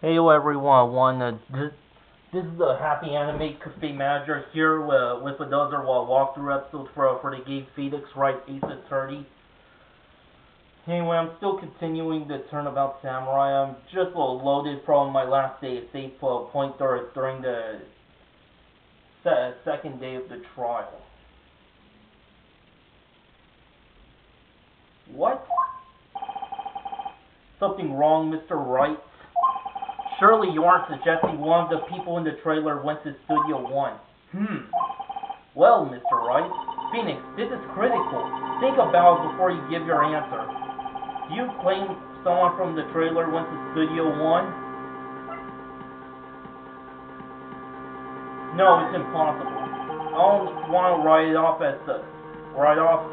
Hey everyone, this is the HappyAnimaidCafeManager here with another walkthrough episode for the game Phoenix Wright Ace Attorney. Anyway, I'm still continuing the Turnabout Samurai. I'm just loaded from my last day save point during the second day of the trial. What? Something wrong, Mr. Wright? Surely you aren't suggesting one of the people in the trailer went to Studio One. Well, Mr. Wright, Phoenix, this is critical. Think about it before you give your answer. Do you claim someone from the trailer went to Studio One? No, it's impossible. I don't want to write off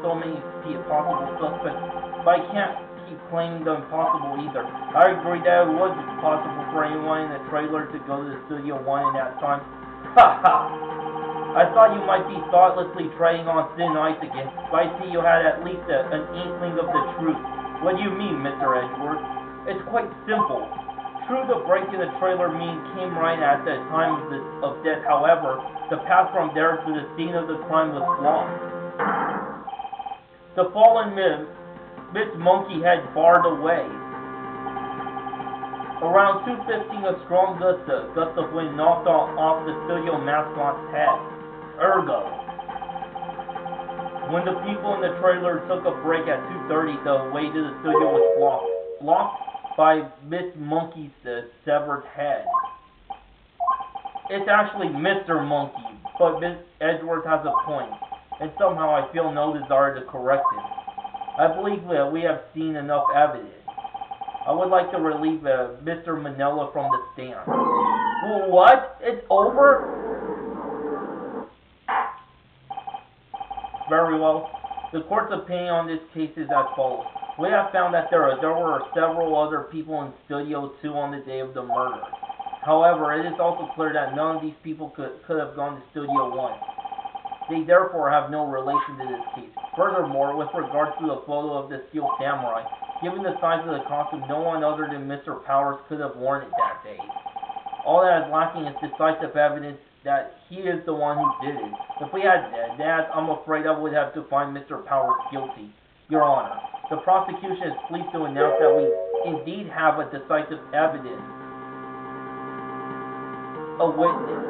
so many possible suspects, but I can't keep claiming the impossible either. I agree that it was possible for anyone in the trailer to go to the Studio One in that time. I thought you might be thoughtlessly treading on thin ice again, but I see you had at least an inkling of the truth. What do you mean, Mr. Edgeworth? It's quite simple. True, the break in the trailer came right at the time of death. However, the path from there to the scene of the crime was blocked. The fallen Miss Monkey had barred the way. Around 2:15, a strong gust of wind knocked off the studio mascot's head. Ergo, when the people in the trailer took a break at 2:30, the way to the studio was blocked by Miss Monkey's severed head. It's actually Mr. Monkey, but Miss Edgeworth has a point, and somehow I feel no desire to correct him. I believe we have seen enough evidence. I would like to relieve Mr. Manila from the stand. What? It's over? Very well. The court's opinion on this case is as follows. We have found that there were several other people in Studio 2 on the day of the murder. However, it is also clear that none of these people could have gone to Studio 1. They therefore have no relation to this case. Furthermore, with regards to the photo of the Steel Samurai, given the size of the costume, no one other than Mr. Powers could have worn it that day. All that is lacking is decisive evidence that he is the one who did it. If we had that, I'm afraid I would have to find Mr. Powers guilty. Your Honor, the prosecution is pleased to announce that we indeed have a decisive evidence. A witness.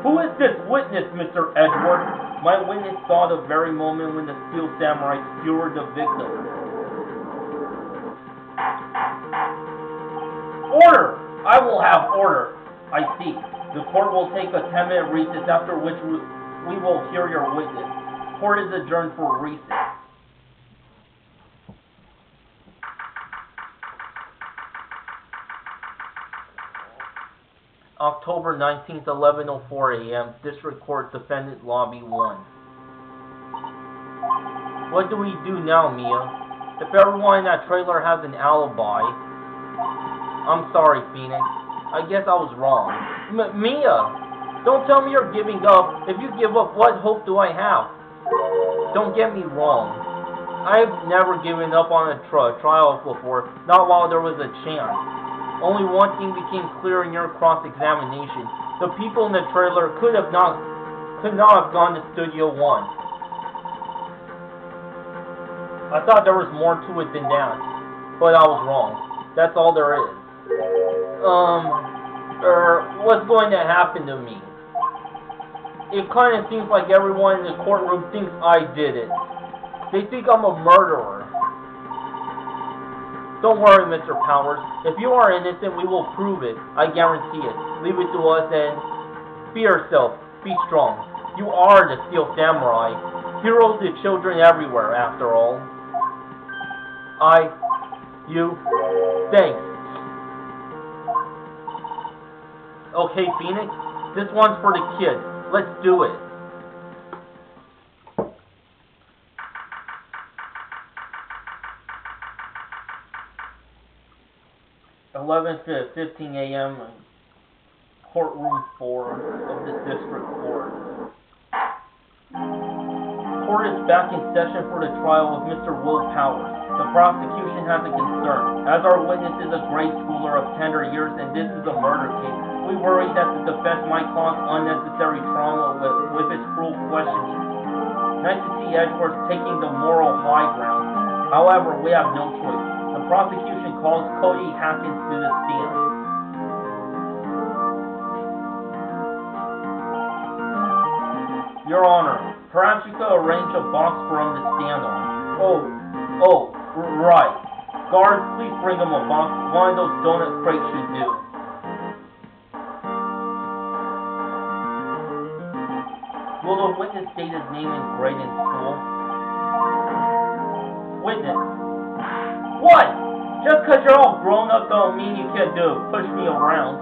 Who is this witness, Mr. Edgeworth? My witness saw the very moment when the Steel Samurai skewered the victim. Order! I will have order. I see. The court will take a 10-minute recess, after which we will hear your witness. Court is adjourned for recess. October 19th, 11:04 a.m. District Court, Defendant Lobby 1. What do we do now, Mia? If everyone in that trailer has an alibi... I'm sorry, Phoenix. I guess I was wrong. Mia! Don't tell me you're giving up. If you give up, what hope do I have? Don't get me wrong. I've never given up on a trial before, not while there was a chance. Only one thing became clear in your cross-examination. The people in the trailer could not have gone to Studio 1. I thought there was more to it than that, but I was wrong. That's all there is. What's going to happen to me? It kind of seems like everyone in the courtroom thinks I did it. They think I'm a murderer. Don't worry, Mr. Powers. If you are innocent, we will prove it. I guarantee it. Leave it to us and be yourself. Be strong. You are the Steel Samurai. Hero to children everywhere, after all. Thanks. Okay, Phoenix. This one's for the kids. Let's do it. 11:15 a.m. Courtroom 4 of the District Court. Court is back in session for the trial of Mr. Will Powers. The prosecution has a concern. As our witness is a grade schooler of tender years and this is a murder case, we worry that the defense might cause unnecessary trauma with its cruel questioning. Nice to see Edgeworth taking the moral high ground. However, we have no choice. The prosecution calls Cody Hackins to the stand. Your Honor, perhaps you could arrange a box for him to stand on. Right. Guards, please bring him a box. One of those donut crates should do. Will the witness state his name and grade in school? Witness. What? Just because you're all grown up don't mean you can push me around.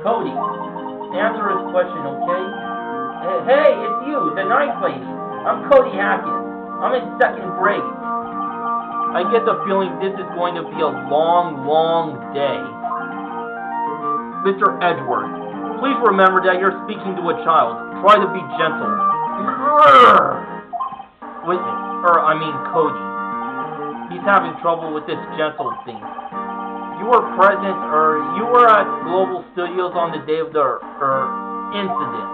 Cody. Answer his question, okay? Hey, it's you, the nice lady. I'm Cody Hackins. I'm in 2nd grade. I get the feeling this is going to be a long, long day. Mr. Edgeworth, please remember that you're speaking to a child. Try to be gentle. Witness, Cody. He's having trouble with this gentle thing. You were present, you were at Global Studios on the day of the, incident.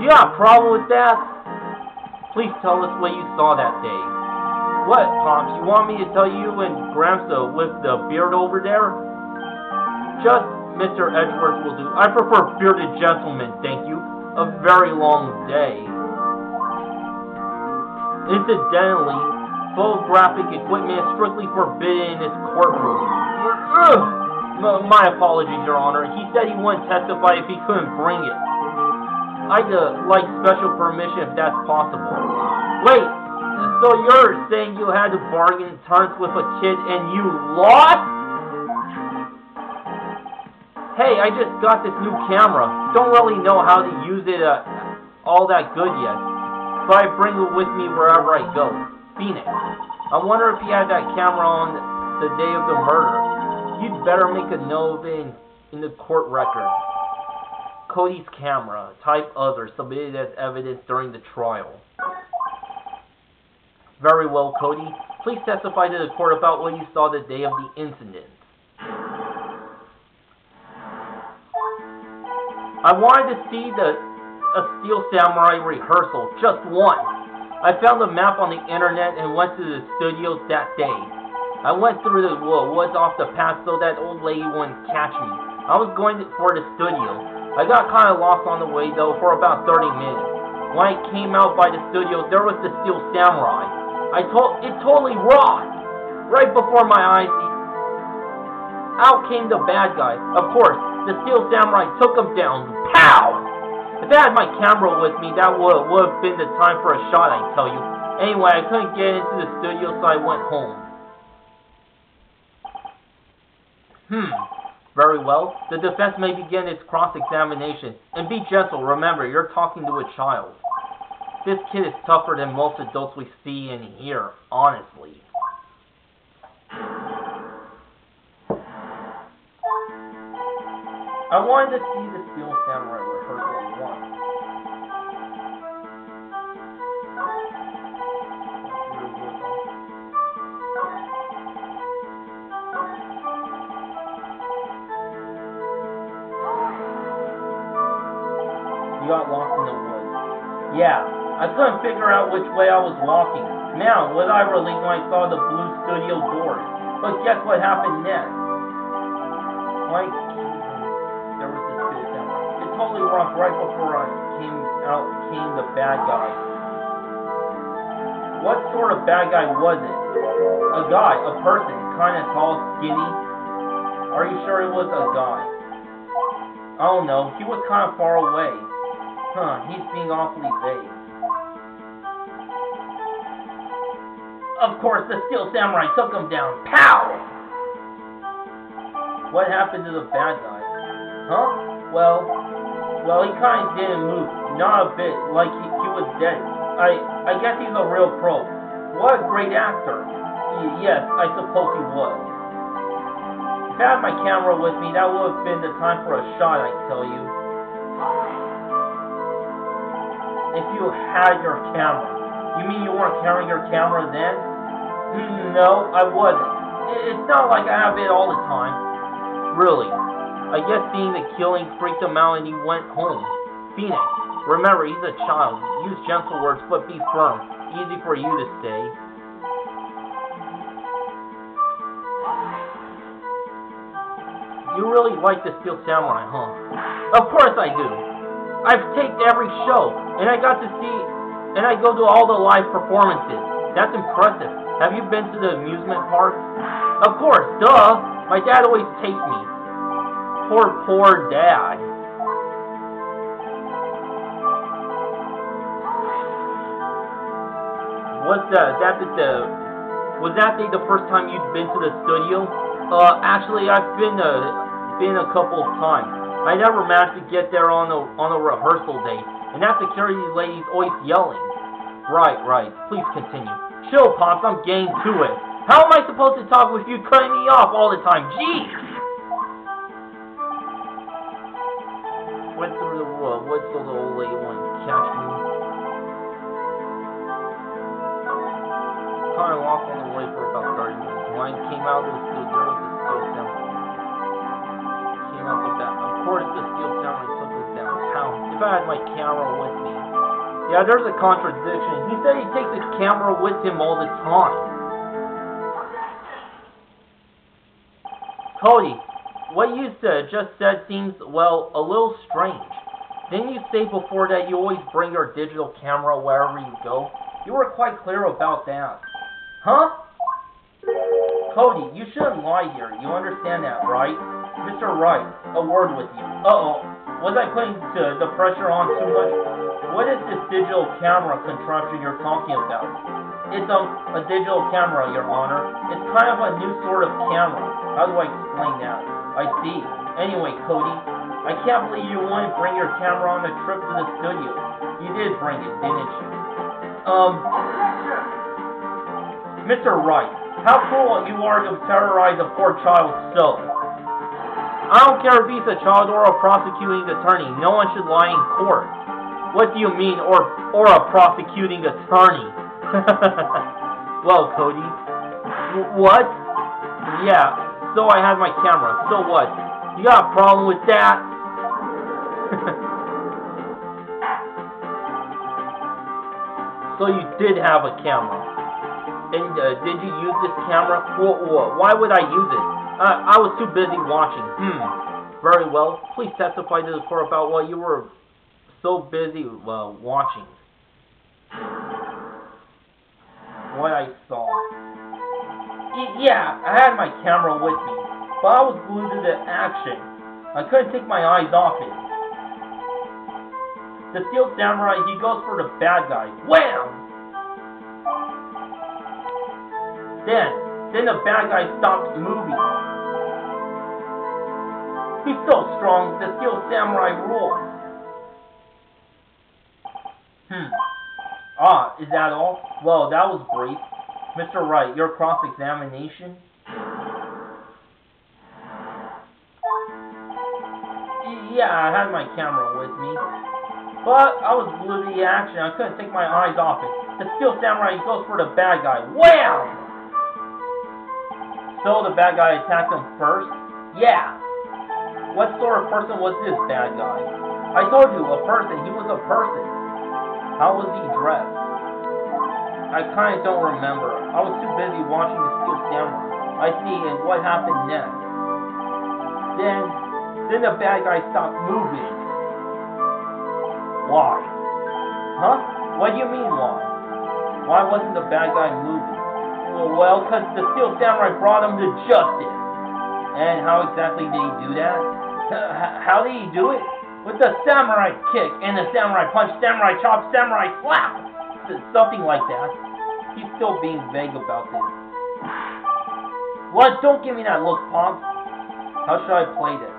Do you have a problem with that? Please tell us what you saw that day. What, Pops? You want me to tell you and Gramps with the beard over there? Just Mr. Edgeworth will do. I prefer bearded gentlemen, thank you. A very long day. Incidentally, photographic equipment is strictly forbidden in this courtroom. My apologies, Your Honor. He said he wouldn't testify if he couldn't bring it. I'd like special permission if that's possible. Wait, so you're saying you had to bargain terms with a kid and you lost? Hey, I just got this new camera. Don't really know how to use it all that good yet. So I bring it with me wherever I go. Phoenix. I wonder if he had that camera on the day of the murder. You'd better make a note of it in the court record. Cody's camera, type other, submitted as evidence during the trial. Very well, Cody. Please testify to the court about what you saw the day of the incident. I wanted to see a Steel Samurai rehearsal, just one. I found a map on the internet and went to the studios that day. I went through the woods off the path so that old lady wouldn't catch me. I was going for the studio. I got kind of lost on the way though for about 30 minutes. When I came out by the studio, there was the Steel Samurai. It totally rocked. Right before my eyes, out came the bad guy. Of course, the Steel Samurai took him down. Pow! If I had my camera with me, that would have been the time for a shot, I tell you. Anyway, I couldn't get into the studio, so I went home. Very well. The defense may begin its cross-examination. And be gentle. Remember, you're talking to a child. This kid is tougher than most adults we see and hear, honestly. I wanted to see the Steel Samurai rehearsal once. Got lost in the woods. Yeah, I couldn't figure out which way I was walking. Man, was I relieved when I saw the blue studio doors. But guess what happened next? There was the Steel Samurai. It totally rocked right before I came the bad guy. What sort of bad guy was it? A guy, a person, kind of tall, skinny. Are you sure it was a guy? I don't know. He was kind of far away. He's being awfully vague. Of course, the Steel Samurai took him down. Pow! What happened to the bad guy? Well, he kind of didn't move. Not a bit, like he was dead. I guess he's a real pro. What a great actor. Yes, I suppose he was. If I had my camera with me, that would have been the time for a shot, I tell you. if you had your camera. You mean you weren't carrying your camera then? No, I wasn't. It's not like I have it all the time. Really? I guess seeing the killing freaked him out and he went home. Phoenix, remember, he's a child. Use gentle words, but be firm. Easy for you to say. You really like the Steel Samurai, huh? Of course I do. I've taped every show, and I got to see, and I go to all the live performances. That's impressive. Have you been to the amusement park? Of course, duh. My dad always takes me. Poor dad. What's that? Was that the first time you'd been to the studio? Actually, I've been a couple of times. I never managed to get there on a rehearsal day, and that security lady's always yelling. Right. Please continue. Chill, Pops. I'm getting to it. How am I supposed to talk with you cutting me off all the time? Jeez! Went through the wood. What so the old lady wanted to catch me? Kind of walked on the way for about 30 minutes. When I came out of the studio, there was a Steel Samurai. Came out the back. Of course, the Steel Samurai took us downtown. If I had my camera with me. Yeah, there's a contradiction. He said he takes his camera with him all the time. Cody, what you just said seems, well, a little strange. Didn't you say before that you always bring your digital camera wherever you go? You were quite clear about that. Huh? Cody, you shouldn't lie here. You understand that, right? Mr. Wright, a word with you. Uh-oh. Was I putting the pressure on too much? What is this digital camera contraption you're talking about? It's a digital camera, Your Honor. It's kind of a new sort of camera. How do I explain that? I see. Anyway, Cody, I can't believe you wouldn't bring your camera on a trip to the studio. You did bring it, didn't you? Mr. Wright, how cruel you are to terrorize a poor child so. I don't care if he's a child or a prosecuting attorney. No one should lie in court. What do you mean, or a prosecuting attorney? Well, Cody. What? Yeah, so I had my camera. So what? You got a problem with that? So you did have a camera. And did you use this camera? Why would I use it? I was too busy watching. Very well. Please testify to the court about what you were so busy watching. What I saw. Yeah, I had my camera with me, but I was glued to the action. I couldn't take my eyes off it. The Steel Samurai, he goes for the bad guy. Wham! Then the bad guy stops moving. He's so strong, the Steel Samurai rules. Is that all? Well, that was brief. Mr. Wright, your cross-examination? Yeah, I had my camera with me. But I was glued to the action. I couldn't take my eyes off it. The Steel Samurai goes for the bad guy. Wham! So the bad guy attacked him first? Yeah. What sort of person was this bad guy? I told you, a person. He was a person. How was he dressed? I kinda don't remember. I was too busy watching the Steel Samurai. I see, and what happened next? Then the bad guy stopped moving. Why? Huh? What do you mean, why? Why wasn't the bad guy moving? Well, because the Steel Samurai brought him to justice. And how exactly did he do that? How did he do it? With the samurai kick, and the samurai punch, samurai chop, samurai slap! Something like that. He's still being vague about this. What? Don't give me that look, Pops. How should I play this?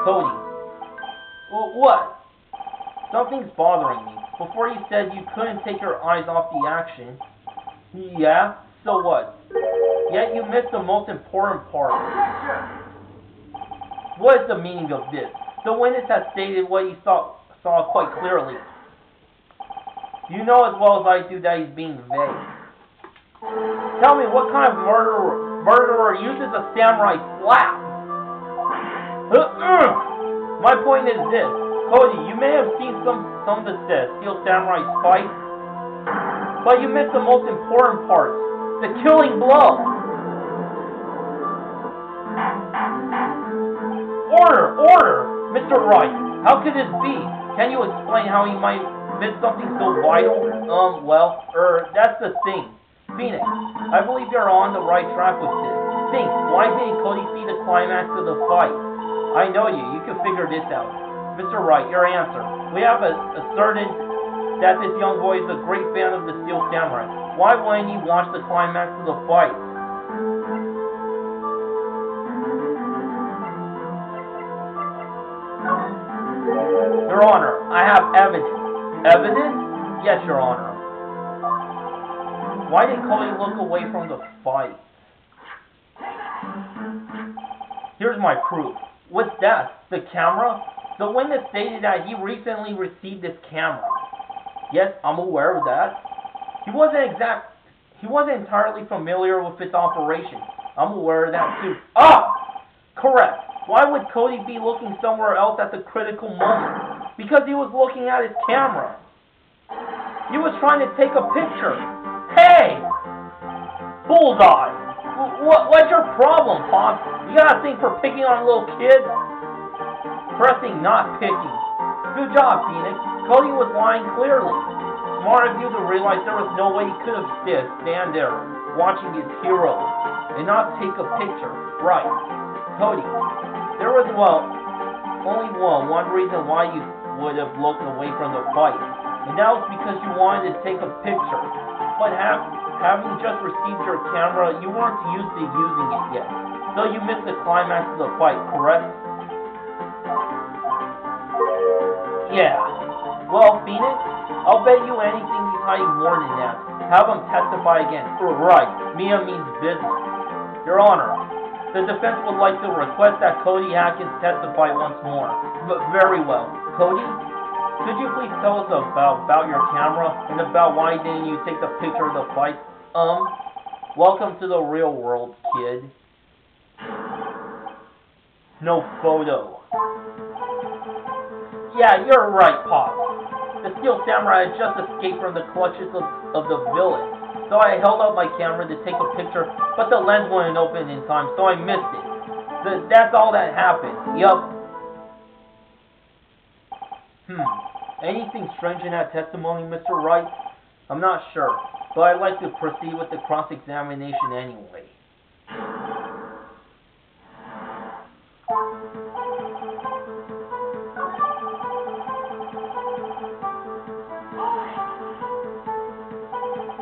Cody. What? Something's bothering me. Before you said you couldn't take your eyes off the action. Yeah? So what? Yet you missed the most important part. What is the meaning of this? The witness has stated what he saw quite clearly. You know as well as I do that he's being vague. Tell me, what kind of murderer uses a samurai slap? My point is this. Cody, you may have seen some of the Steel Samurai's fight, but you missed the most important part, the killing blow. Order! Mr. Wright, how could this be? Can you explain how he might miss something so vital? That's the thing. Phoenix, I believe you're on the right track with this. Think, why didn't Cody see the climax of the fight? I know you can figure this out. Mr. Wright, your answer. We have asserted that this young boy is a great fan of the Steel Samurai. Why wouldn't he watch the climax of the fight? Your Honor, I have evidence. Evidence? Yes, Your Honor. Why did Cody look away from the fight? Here's my proof. What's that? The camera? The witness stated that he recently received this camera. Yes, I'm aware of that. He wasn't entirely familiar with its operation. I'm aware of that too. Correct. Why would Cody be looking somewhere else at the critical moment? Because he was looking at his camera. He was trying to take a picture. Hey! Bullseye! What's your problem, Pop? You got a thing for picking on little kids? Pressing, not picking. Good job, Phoenix. Cody was lying clearly. Smart of you to realize there was no way he could have stand there watching his hero and not take a picture. Right. Cody, there was, only one reason why you would have looked away from the fight, and that was because you wanted to take a picture. But having just received your camera, you weren't used to using it yet, so you missed the climax of the fight, correct? Yeah. Well, Phoenix, I'll bet you anything he's hiding more than that. Have him testify again. Right. Mia means business. Your Honor, the defense would like to request that Cody Hackins testify once more. But very well. Cody, could you please tell us about your camera and about why didn't you take the picture of the fight? Welcome to the real world, kid. No photo. Yeah, you're right, Pop. The Steel Samurai had just escaped from the clutches of the villain. So I held out my camera to take a picture, but the lens wouldn't open in time, so I missed it. That's all that happened. Yup. Anything strange in that testimony, Mr. Wright? I'm not sure, but I'd like to proceed with the cross-examination anyway.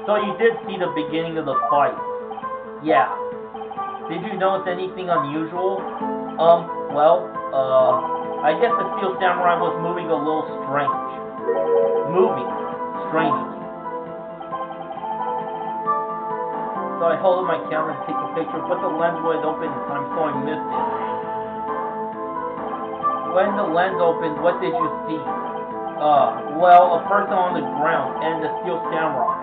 So you did see the beginning of the fight? Yeah. Did you notice anything unusual? I guess the Steel Samurai was moving a little strange. Moving strangely. So I held up my camera to take a picture, but the lens wouldn't open in time, so I missed it. When the lens opened, what did you see? A person on the ground and the Steel Samurai.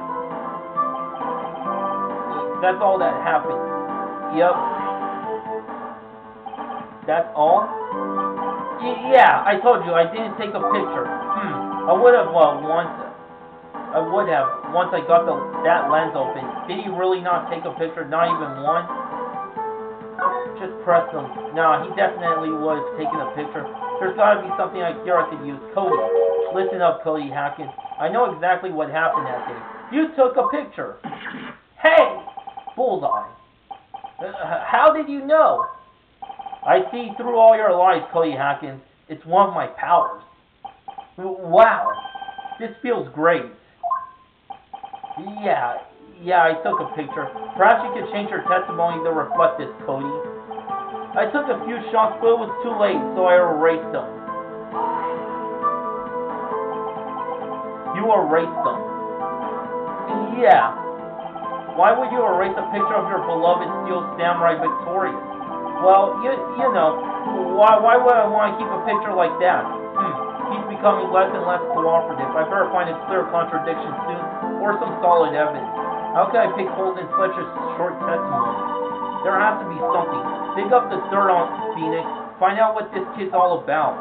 That's all that happened. Yep. That's all? Yeah, I told you, I didn't take a picture. I would have, once I got that lens open. Did he really not take a picture? Not even one? Just press them. No, he definitely was taking a picture. There's gotta be something here I could use. Cody, listen up, Cody Hackins. I know exactly what happened that day. You took a picture. Hey! Bullseye. How did you know? I see through all your lies, Cody Hackins. It's one of my powers. Wow. This feels great. Yeah, I took a picture. Perhaps you could change your testimony to reflect this, Cody. I took a few shots, but it was too late, so I erased them. You erased them. Yeah. Why would you erase a picture of your beloved Steel Samurai victorious? Well, you know, Why would I want to keep a picture like that? He's becoming less and less cooperative. I better find a clear contradiction soon, or some solid evidence. How can I pick holes in such a short testimony? There has to be something. Dig up the dirt on Phoenix. Find out what this kid's all about.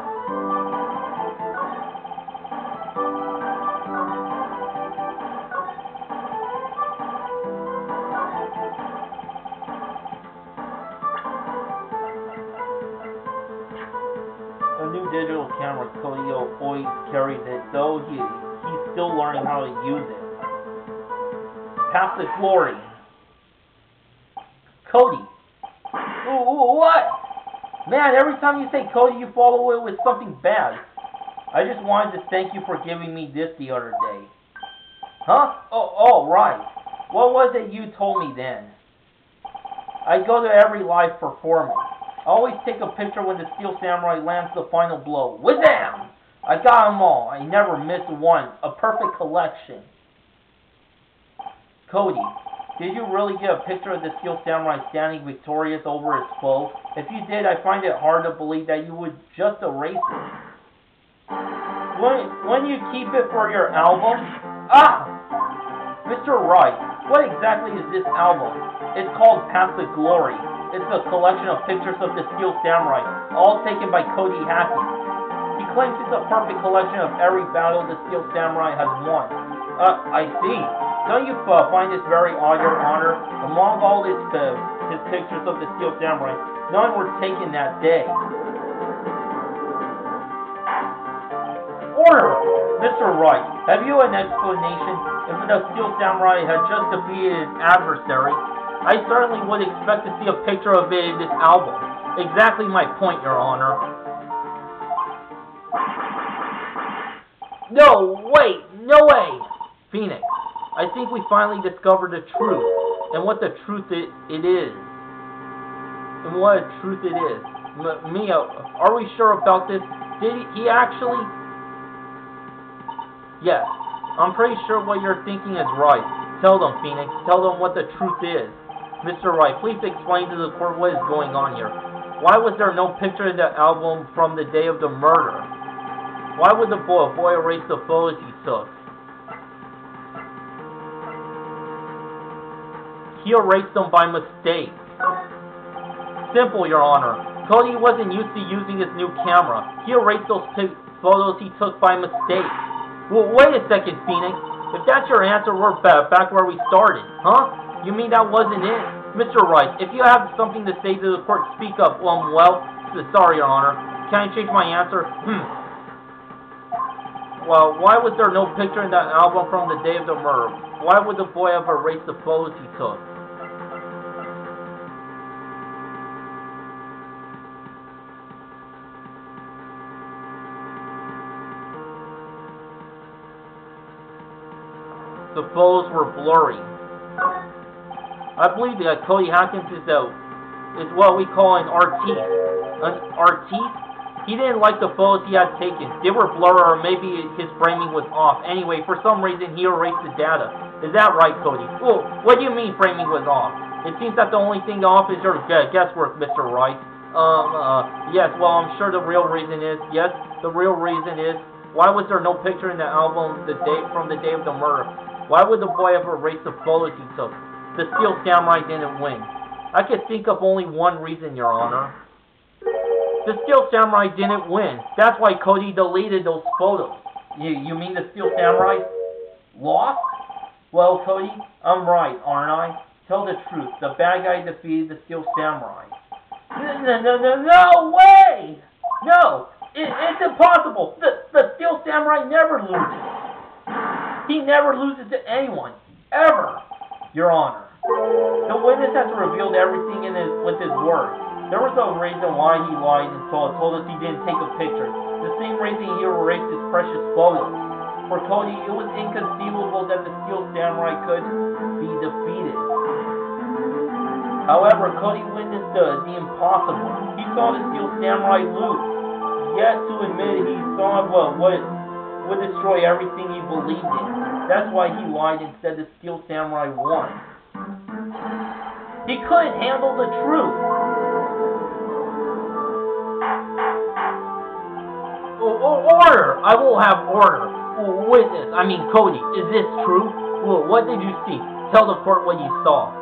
A new digital camera. Cody always carries it, though he's still learning how to use it. Past the glory. Cody. Ooh, what? Man, every time you say Cody, you follow it with something bad. I just wanted to thank you for giving me this the other day. Huh? Oh, right. What was it you told me then? I go to every live performance. I always take a picture when the Steel Samurai lands the final blow. Wham! I got them all. I never missed one. A perfect collection. Cody, did you really get a picture of the Steel Samurai standing victorious over his foe? If you did, I find it hard to believe that you would just erase it. When you keep it for your album? Mr. Wright, what exactly is this album? It's called Past the Glory. It's a collection of pictures of the Steel Samurai, all taken by Cody Happy. He claims it's a perfect collection of every battle the Steel Samurai has won. I see. Don't you find this very odd, Your Honor? Among all his pictures of the Steel Samurai, none were taken that day. Order! Mr. Wright, have you an explanation? If the Steel Samurai had just defeated his adversary, I certainly would expect to see a picture of it in this album. Exactly my point, Your Honor. No, wait, no way! Phoenix, I think we finally discovered the truth, and what the truth it is. And what a truth it is. Mia, are we sure about this? Did he actually? Yes, I'm pretty sure what you're thinking is right. Tell them, Phoenix, tell them what the truth is. Mr. Wright, please explain to the court what is going on here. Why was there no picture in the album from the day of the murder? Why would the boy erase the photos he took? He erased them by mistake. Simple, Your Honor. Cody wasn't used to using his new camera. He erased those photos he took by mistake. Well, wait a second, Phoenix. If that's your answer, we're back where we started, huh? You mean that wasn't it? Mr. Wright, if you have something to say to the court, speak up. Well, sorry, Your Honor. Can I change my answer? Well, why was there no picture in that album from the day of the murder? Why would the boy have erased the photos he took? The photos were blurry. I believe that Cody Hackins is what we call an artiste. An artiste? He didn't like the photos he had taken. They were blurry, or maybe his framing was off. Anyway, for some reason he erased the data. Is that right, Cody? Well, what do you mean framing was off? It seems that the only thing off is your guesswork, Mr. Wright. Yes, well, I'm sure the real reason is, why was there no picture in the album from the day of the murder? Why would the boy have erased the photos he took? The Steel Samurai didn't win. I could think of only one reason, Your Honor. The Steel Samurai didn't win. That's why Cody deleted those photos. You mean the Steel Samurai lost? Well, Cody, I'm right, aren't I? Tell the truth. The bad guy defeated the Steel Samurai. No way! No! It's impossible! The Steel Samurai never loses. He never loses to anyone. Ever. Your Honor. The witness has revealed everything with his words. There was no reason why he lied and told us he didn't take a picture. The same reason he erased his precious photos. For Cody, it was inconceivable that the Steel Samurai could be defeated. However, Cody witnessed the impossible. He saw the Steel Samurai lose. Yet to admit he saw what would destroy everything he believed in. That's why he lied and said the Steel Samurai won. He couldn't handle the truth. Order! I will have order. Witness, I mean Cody, is this true? Well, what did you see? Tell the court what you saw.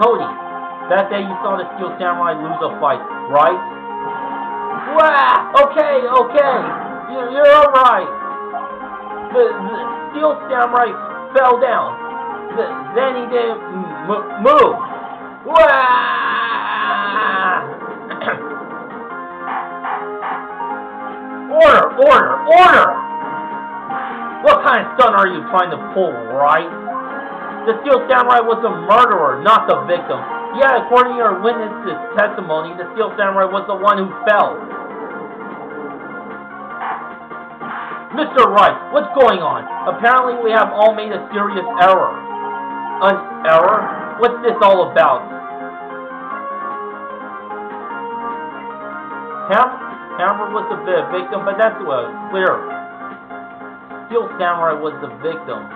Cody, that day you saw the Steel Samurai lose a fight, right? Okay. You're alright. The Steel Samurai fell down. Then he didn't move. Order! What kind of stunt are you trying to pull, right? The Steel Samurai was the murderer, not the victim. Yeah, according to your witness's testimony, the Steel Samurai was the one who fell. Mr. Wright, what's going on? Apparently we have all made a serious error. An error? What's this all about? Hammer was the victim, but that's clear. Steel Samurai was the victim.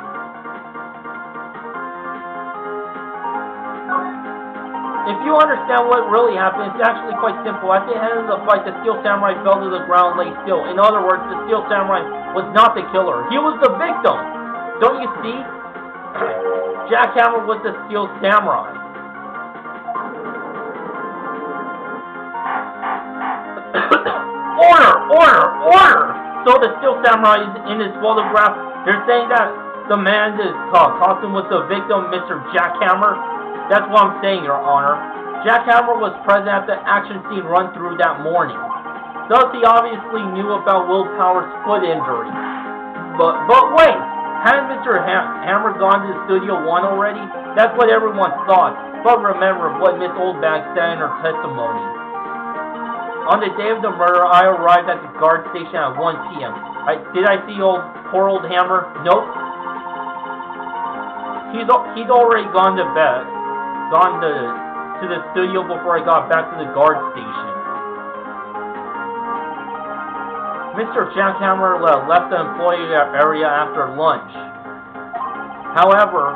If you understand what really happened, it's actually quite simple. At the end of the fight, the Steel Samurai fell to the ground, lay still. In other words, the Steel Samurai was not the killer. He was the victim. Don't you see? Jackhammer was the Steel Samurai. Order! So the Steel Samurai is in this photograph. They're saying that the man in his costume was the victim, Mr. Jackhammer. That's what I'm saying, Your Honor. Jackhammer was present at the action scene run-through that morning. Thus, he obviously knew about Will Power's foot injury. But wait! Hadn't Mr. Hammer gone to Studio 1 already? That's what everyone thought. But remember what Miss Oldbag said in her testimony. On the day of the murder, I arrived at the guard station at 1 p.m. Did I see poor old Hammer? Nope. He'd already gone to bed. Gone to the studio before I got back to the guard station. Mr. Jackhammer left the employee area after lunch. However,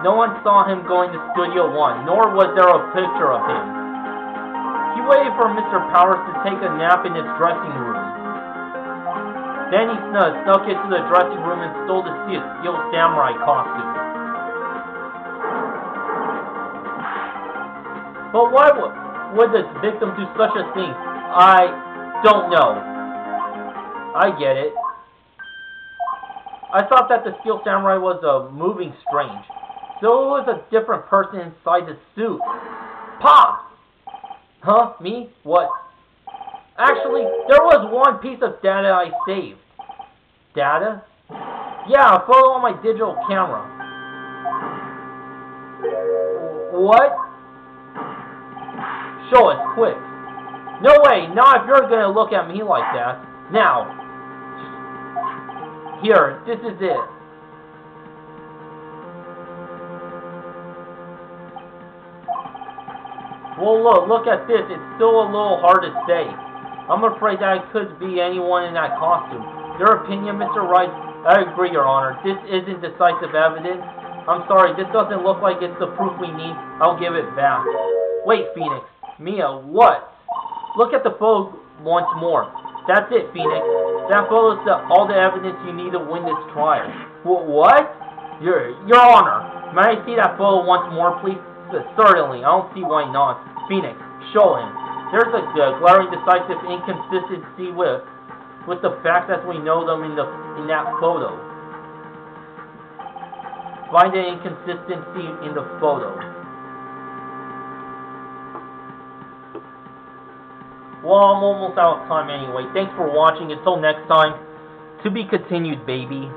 no one saw him going to Studio 1, nor was there a picture of him. He waited for Mr. Powers to take a nap in his dressing room. Then he snuck into the dressing room and stole the Steel Samurai costume. But why would the victim do such a thing? I don't know. I get it. I thought that the Steel Samurai was moving strange. So it was a different person inside the suit. Pop! Huh? Me? What? Actually, there was one piece of data I saved. Data? Yeah, a photo on my digital camera. What? Show us, quick. No way, not if you're gonna look at me like that. Now. Here, this is it. Well, look at this. It's still a little hard to say. I'm afraid that it could be anyone in that costume. Your opinion, Mr. Wright? I agree, Your Honor. This isn't decisive evidence. I'm sorry, this doesn't look like it's the proof we need. I'll give it back. Wait, Phoenix. Mia, what? Look at the photo once more. That's it, Phoenix. That photo is all the evidence you need to win this trial. What? Your Honor, may I see that photo once more, please? Certainly. I don't see why not. Phoenix, show him. There's a glaring decisive inconsistency with the fact that we know them in that photo. Find the inconsistency in the photo. Well, I'm almost out of time anyway. Thanks for watching. Until next time, to be continued, baby.